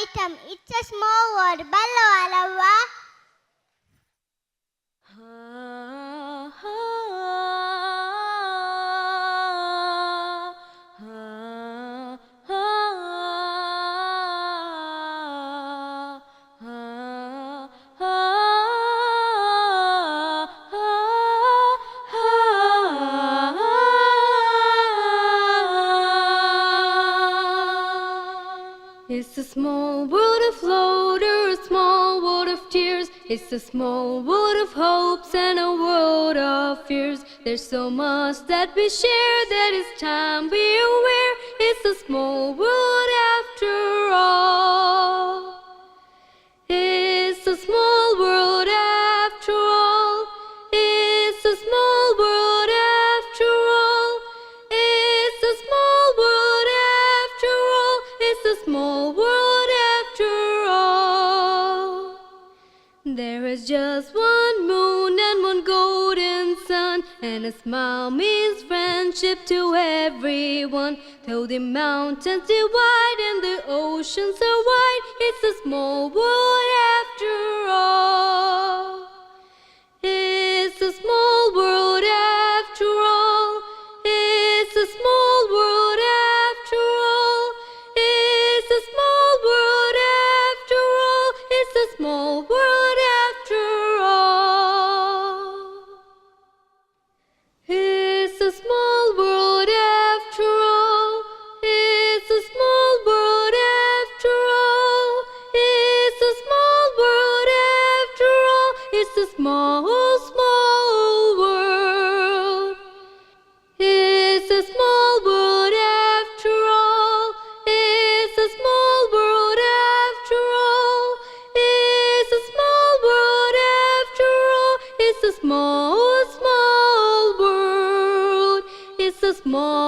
item. It's a small word. Ballo alavva. It's a small world of laughter, a small world of tears. It's a small world of hopes and a world of fears. There's so much that we share that it's time we are aware. It's a small world after all. It's a small world after all. It's a small world after all. It's a small world after all. It's a small world after all. There is just one moon and one golden sun, and a smile means friendship to everyone. Though the mountains divide and the oceans are wide, it's a small world after all. It's a small world after all. It's a small world after all. It's a small world after all. It's a small world after all. It's a small world after all. It's a small world after all. It's a small world after all. It's a small, small world. It's a small world after all. It's a small world after all. It's a small world after all. It's a small, small world. It's a small